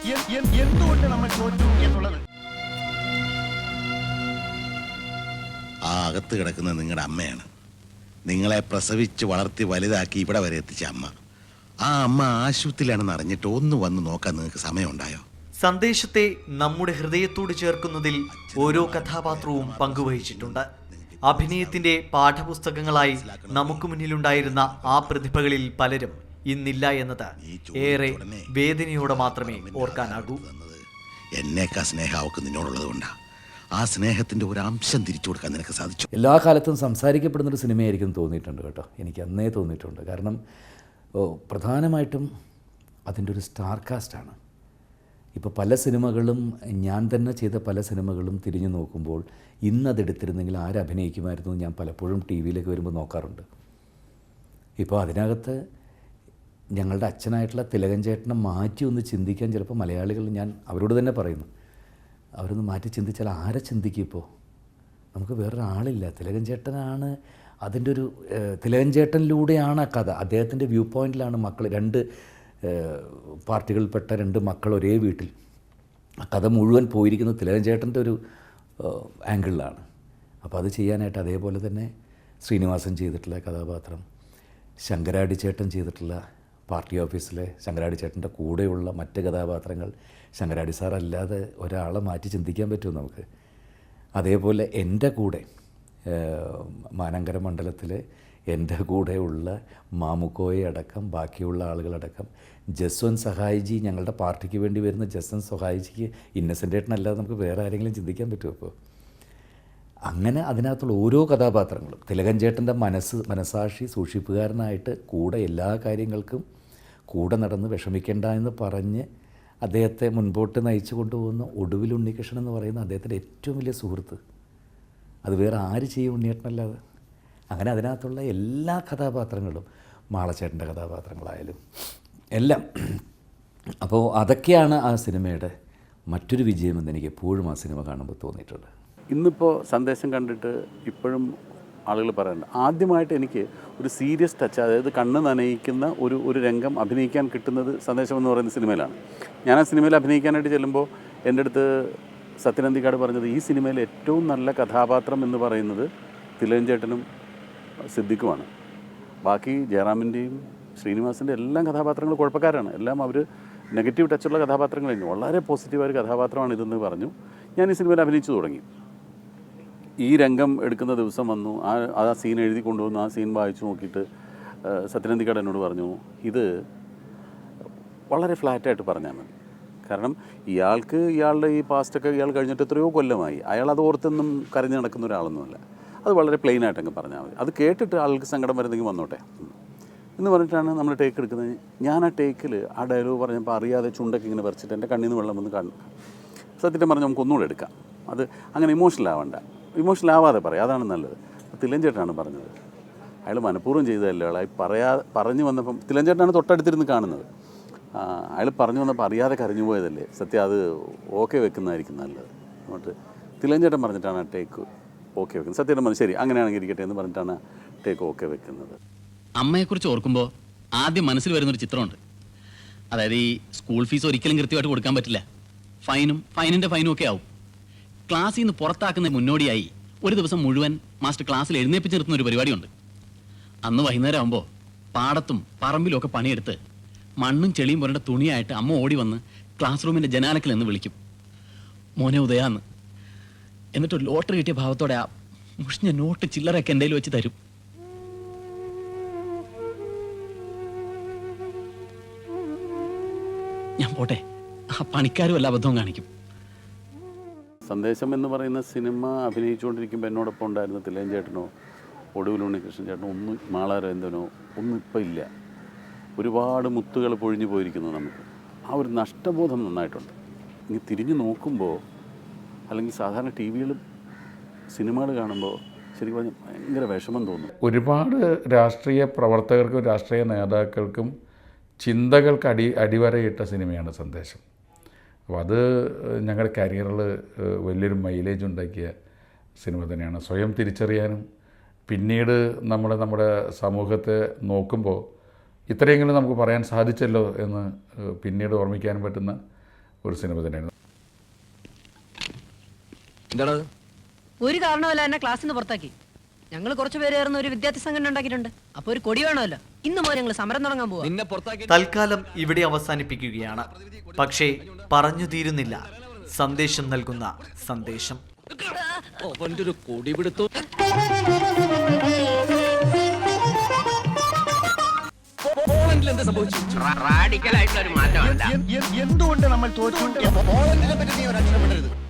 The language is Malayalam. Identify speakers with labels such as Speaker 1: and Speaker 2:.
Speaker 1: എന്തുകൊണ്ട് നമ്മൾ തോറ്റു എന്നുള്ളത്.
Speaker 2: ആ അകത്ത് കിടക്കുന്നത് നിങ്ങളുടെ അമ്മയാണ്. നിങ്ങളെ പ്രസവിച്ച് വളർത്തി വലുതാക്കി ഇവിടെ വരെ എത്തിച്ച അമ്മ. ആ അമ്മ ആശുപത്രിയിലാണെന്ന് അറിഞ്ഞിട്ട് ഒന്ന് വന്ന് നോക്കാൻ നിങ്ങൾക്ക് സമയമുണ്ടായോ?
Speaker 3: സന്ദേശത്തെ നമ്മുടെ ഹൃദയത്തോട് ചേർക്കുന്നതിൽ ഓരോ കഥാപാത്രവും പങ്കുവഹിച്ചിട്ടുണ്ട്. അഭിനയത്തിന്റെ പാഠപുസ്തകങ്ങളായി നമുക്ക് മുന്നിലുണ്ടായിരുന്ന ആ പ്രതിഭകളിൽ പലരും ഇന്നില്ല എന്നത് ഏറെ വേദനയോടെ മാത്രമേ ഓർക്കാനാകൂ.
Speaker 2: എന്നേക്കാ സ്നേഹം അവൾക്ക് നിന്നോടുള്ളത് കൊണ്ടാണ്. ആ സ്നേഹത്തിന്റെ ഒരു അംശം തിരിച്ചു കൊടുക്കാൻ നിനക്ക് സാധിച്ചു.
Speaker 4: എല്ലാ കാലത്തും സംസാരിക്കപ്പെടുന്നൊരു സിനിമയായിരിക്കും തോന്നിയിട്ടുണ്ട് കേട്ടോ. എനിക്ക് അന്നേ തോന്നിയിട്ടുണ്ട്. കാരണം പ്രധാനമായിട്ടും അതിൻ്റെ ഒരു സ്റ്റാർ കാസ്റ്റാണ്. ഇപ്പോൾ പല സിനിമകളും, ഞാൻ തന്നെ ചെയ്ത പല സിനിമകളും തിരിഞ്ഞു നോക്കുമ്പോൾ ഇന്നതെടുത്തിരുന്നെങ്കിൽ ആരഭിനയിക്കുമായിരുന്നു ഞാൻ പലപ്പോഴും ടി വിയിലേക്ക് വരുമ്പോൾ നോക്കാറുണ്ട്. ഇപ്പോൾ അതിനകത്ത് ഞങ്ങളുടെ അച്ഛനായിട്ടുള്ള തിലകൻ ചേട്ടനെ മാറ്റി ഒന്ന് ചിന്തിക്കാൻ ചിലപ്പോൾ മലയാളികൾ, ഞാൻ അവരോട് തന്നെ പറയുന്നു, അവരൊന്ന് മാറ്റി ചിന്തിച്ചാൽ ആരെ ചിന്തിക്കും? ഇപ്പോൾ നമുക്ക് വേറൊരാളില്ല. തിലകൻ ചേട്ടനാണ് അതിൻ്റെ ഒരു, തിലകൻ ചേട്ടനിലൂടെയാണ് ആ കഥ. അദ്ദേഹത്തിൻ്റെ വ്യൂ പോയിൻറ്റിലാണ് മക്കൾ, രണ്ട് പാർട്ടികളിൽപ്പെട്ട രണ്ട് മക്കൾ ഒരേ വീട്ടിൽ. ആ കഥ മുഴുവൻ പോയിരിക്കുന്നത് തിലകൻ ചേട്ടൻ്റെ ഒരു ആംഗിളിലാണ്. അപ്പോൾ അത് ചെയ്യാനായിട്ട് അതേപോലെ തന്നെ ശ്രീനിവാസൻ ചെയ്തിട്ടുള്ള കഥാപാത്രം, ശങ്കരാടി ചേട്ടൻ ചെയ്തിട്ടുള്ള പാർട്ടി ഓഫീസിലെ ശങ്കരാടി ചേട്ടൻ്റെ കൂടെയുള്ള മറ്റ് കഥാപാത്രങ്ങൾ, ശങ്കരാടി സാർ അല്ലാതെ ഒരാളെ മാറ്റി ചിന്തിക്കാൻ പറ്റുമോ നമുക്ക്? അതേപോലെ എൻ്റെ കൂടെ മാനങ്കര മണ്ഡലത്തിലെ എൻ്റെ കൂടെയുള്ള മാമുക്കോയെ അടക്കം ബാക്കിയുള്ള ആളുകളടക്കം, ജസ്വന്ത് സഹായിജി, ഞങ്ങളുടെ പാർട്ടിക്ക് വേണ്ടി വരുന്ന ജസ്വന്ത് സഹായിജിക്ക് ഇന്നസെൻ്റ് ഏട്ടനല്ലാതെ നമുക്ക് വേറെ ആരെങ്കിലും ചിന്തിക്കാൻ പറ്റുമോ? ഇപ്പോൾ അങ്ങനെ അതിനകത്തുള്ള ഓരോ കഥാപാത്രങ്ങളും, തിലകൻ ചേട്ടൻ്റെ മനസാക്ഷി സൂക്ഷിപ്പുകാരനായിട്ട് കൂടെ എല്ലാ കാര്യങ്ങൾക്കും കൂടെ നടന്ന് വിഷമിക്കേണ്ട എന്ന് പറഞ്ഞ് അദ്ദേഹത്തെ മുൻപോട്ട് നയിച്ചു കൊണ്ടുപോകുന്ന ഒടുവിൽ ഉണ്ണികൃഷ്ണൻ എന്ന് പറയുന്ന അദ്ദേഹത്തിൻ്റെ ഏറ്റവും വലിയ സുഹൃത്ത്. അത് വേറെ ആര് ചെയ്യും ഉണ്ണിയേട്ടനല്ലാതെ? അങ്ങനെ അതിനകത്തുള്ള എല്ലാ കഥാപാത്രങ്ങളും, മാളച്ചേട്ടൻ്റെ കഥാപാത്രങ്ങളായാലും എല്ലാം. അപ്പോൾ അതൊക്കെയാണ് ആ സിനിമയുടെ മറ്റൊരു വിജയമെന്ന് എനിക്ക് എപ്പോഴും ആ സിനിമ കാണുമ്പോൾ തോന്നിയിട്ടുണ്ട്.
Speaker 5: ഇന്നിപ്പോൾ സന്ദേശം കണ്ടിട്ട് ഇപ്പോഴും ആളുകൾ പറയുന്നുണ്ട്, ആദ്യമായിട്ട് എനിക്ക് ഒരു സീരിയസ് ടച്ച്, അതായത് കണ്ണ് നനയിക്കുന്ന ഒരു രംഗം അഭിനയിക്കാൻ കിട്ടുന്നത് സന്ദേശം എന്ന് പറയുന്ന സിനിമയിലാണ്. ഞാൻ ആ സിനിമയിൽ അഭിനയിക്കാനായിട്ട് ചെല്ലുമ്പോൾ എൻ്റെ അടുത്ത് സത്യനന്ദിക്കാട് പറഞ്ഞത്, ഈ സിനിമയിലെ ഏറ്റവും നല്ല കഥാപാത്രം എന്ന് പറയുന്നത് തിലകൻ ചേട്ടനും സിദ്ദിഖുമാണ്. ബാക്കി ജയറാമിൻ്റെയും ശ്രീനിവാസിൻ്റെ എല്ലാം കഥാപാത്രങ്ങൾ കുഴപ്പക്കാരാണ്. എല്ലാം അവർ നെഗറ്റീവ് ടച്ചുള്ള കഥാപാത്രങ്ങൾ തന്നെ, വളരെ പോസിറ്റീവായ കഥാപാത്രമാണ് ഇതെന്ന് പറഞ്ഞു. ഞാൻ ഈ സിനിമയിൽ അഭിനയിച്ചു തുടങ്ങി. ഈ രംഗം എടുക്കുന്ന ദിവസം വന്നു, ആ സീൻ എഴുതി കൊണ്ടുവന്നു. ആ സീൻ വായിച്ചു നോക്കിയിട്ട് സത്യനന്ദിക്കാട് എന്നോട് പറഞ്ഞു, ഇത് വളരെ ഫ്ലാറ്റായിട്ട് പറഞ്ഞാൽ മതി. കാരണം ഇയാളുടെ ഈ പാസ്റ്റൊക്കെ ഇയാൾ കഴിഞ്ഞിട്ട് എത്രയോ കൊല്ലമായി. അയാൾ അത് ഓർത്തൊന്നും കരഞ്ഞ് നടക്കുന്ന ഒരാളൊന്നുമല്ല. അത് വളരെ പ്ലെയിനായിട്ട് അങ്ങ് പറഞ്ഞാൽ മതി. അത് കേട്ടിട്ട് ആൾക്ക് സങ്കടം വരുന്നെങ്കിൽ വന്നോട്ടെ എന്ന് പറഞ്ഞിട്ടാണ് നമ്മൾ ടേക്ക് എടുക്കുന്നത്. ഞാൻ ആ ടേക്കിൽ ആ ഡയലോഗ് പറഞ്ഞപ്പോൾ അറിയാതെ ചുണ്ടൊക്കെ ഇങ്ങനെ വരച്ചിട്ട് എൻ്റെ കണ്ണിൽ നിന്ന് വെള്ളം വന്ന് കാണും. സത്യം പറഞ്ഞാൽ നമുക്ക് ഒന്നുകൂടെ എടുക്കാം. അത് അങ്ങനെ ഇമോഷണൽ ആവണ്ട, ഇമോഷണൽ ആവാതെ പറയാം, അതാണ് നല്ലത്. തിലകൻ ചേട്ടനാണ് പറഞ്ഞത്, അയാൾ മനഃപൂർവ്വം ചെയ്തതല്ലേ. അയാൾ പറഞ്ഞു വന്നപ്പം തിലകൻ ചേട്ടനാണ് തൊട്ടടുത്തിരുന്ന് കാണുന്നത്. അയാൾ പറഞ്ഞു വന്നപ്പോൾ അറിയാതെ കരഞ്ഞു പോയതല്ലേ. സത്യം അത് ഓക്കെ വെക്കുന്നതായിരിക്കും നല്ലത്. എന്നിട്ട് തിലകൻ ചേട്ടൻ പറഞ്ഞിട്ടാണ് ആ ടേക്ക് ഓക്കെ വെക്കുന്നത്. സത്യം പറഞ്ഞു, ശരി അങ്ങനെയാണെങ്കിൽ ഇരിക്കട്ടെ എന്ന് പറഞ്ഞിട്ടാണ് ടേക്ക് ഓക്കെ വെക്കുന്നത്.
Speaker 6: അമ്മയെക്കുറിച്ച് ഓർക്കുമ്പോൾ ആദ്യം മനസ്സിൽ വരുന്നൊരു ചിത്രമുണ്ട്. അതായത് ഈ സ്കൂൾ ഫീസ് ഒരിക്കലും കൃത്യമായിട്ട് കൊടുക്കാൻ പറ്റില്ല. ഫൈനിൻ്റെ ഫൈനും ഒക്കെ ആവും. ക്ലാസ്സിൽ നിന്ന് പുറത്താക്കുന്ന മുന്നോടിയായി ഒരു ദിവസം മുഴുവൻ മാസ്റ്റർ ക്ലാസ്സിൽ എഴുന്നേപ്പിച്ച് നിർത്തുന്ന ഒരു പരിപാടിയുണ്ട്. അന്ന് വൈകുന്നേരം ആകുമ്പോൾ പാടത്തും പറമ്പിലും ഒക്കെ പണിയെടുത്ത് മണ്ണും ചെളിയും പുരണ്ട തുണിയായിട്ട് അമ്മ ഓടി വന്ന് ക്ലാസ് റൂമിൻ്റെ ജനാലക്കിൽ നിന്ന് വിളിക്കും, മോനെ ഉദയാന്ന്. എന്നിട്ടൊരു ലോട്ടറി കിട്ടിയ ഭാവത്തോടെ ആ മുഷിഞ്ഞ നോട്ട് ചില്ലറയൊക്കെ എൻ്റെ കയ്യിൽ വെച്ച് തരും. ഞാൻ പോട്ടെ, ആ പണിക്കാരും എല്ലാ അബദ്ധവും കാണിക്കും.
Speaker 5: സന്ദേശം എന്ന് പറയുന്ന സിനിമ അഭിനയിച്ചുകൊണ്ടിരിക്കുമ്പോൾ എന്നോടൊപ്പം ഉണ്ടായിരുന്ന തിലകൻ ചേട്ടനോ ഒടുവിൽ ഉണ്ണികൃഷ്ണൻ ചേട്ടനോ ഒന്നും, മാളാരവിന്ദനോ ഒന്നും ഇപ്പം ഇല്ല. ഒരുപാട് മുത്തുകൾ പൊഴിഞ്ഞു പോയിരിക്കുന്നു നമുക്ക്. ആ ഒരു നഷ്ടബോധം നന്നായിട്ടുണ്ട്. ഇനി തിരിഞ്ഞു നോക്കുമ്പോൾ, അല്ലെങ്കിൽ സാധാരണ ടി വിയിൽ സിനിമകൾ കാണുമ്പോൾ ശരിക്കും പറഞ്ഞാൽ ഭയങ്കര വിഷമം തോന്നും.
Speaker 7: ഒരുപാട് രാഷ്ട്രീയ പ്രവർത്തകർക്കും രാഷ്ട്രീയ നേതാക്കൾക്കും ചിന്തകൾക്ക് അടിവരയിട്ട സിനിമയാണ് സന്ദേശം. അപ്പോൾ അത് ഞങ്ങളുടെ കരിയറിൽ വലിയൊരു മൈലേജ് ഉണ്ടാക്കിയ സിനിമ തന്നെയാണ്. സ്വയം തിരിച്ചറിയാനും പിന്നീട് നമ്മുടെ സമൂഹത്തെ നോക്കുമ്പോൾ ഇത്രയെങ്കിലും നമുക്ക് പറയാൻ സാധിച്ചല്ലോ എന്ന് പിന്നീട് ഓർമ്മിക്കാനും പറ്റുന്ന ഒരു സിനിമ തന്നെയാണ്.
Speaker 1: എന്താണ്
Speaker 8: ഒരു കാരണമല്ല എന്നെ ക്ലാസ്സിൽ നിന്ന് പുറത്താക്കി. ഞങ്ങൾ കുറച്ച് പേര് ചേർന്ന് ഒരു വിദ്യാർത്ഥി സംഘടന ഉണ്ടാക്കിയിട്ടുണ്ട്. അപ്പൊ ഒരു കൊടി വേണമല്ലോ. ഇന്ന് മുതൽ ഞങ്ങൾ സമരം തുടങ്ങാൻ പോവാ.
Speaker 1: നിന്നെ പുറത്താക്കി
Speaker 3: തൽക്കാലം ഇവിടെ അവസാനിപ്പിക്കുകയാണ്. പക്ഷേ പറഞ്ഞു തീരുന്നില്ല സന്ദേശം നൽകുന്ന സന്ദേശം.
Speaker 1: അവന്റെ ഒരു കൊടി പിടുത്തു. എന്താ സംഭവിച്ചു?
Speaker 9: റാഡിക്കലായിട്ടുള്ള ഒരു മാറ്റമല്ല.
Speaker 2: എന്തുകൊണ്ട് നമ്മൾ തോറ്റു? പോളണ്ടിനെ പറ്റി നീ ഒരു അക്ഷരം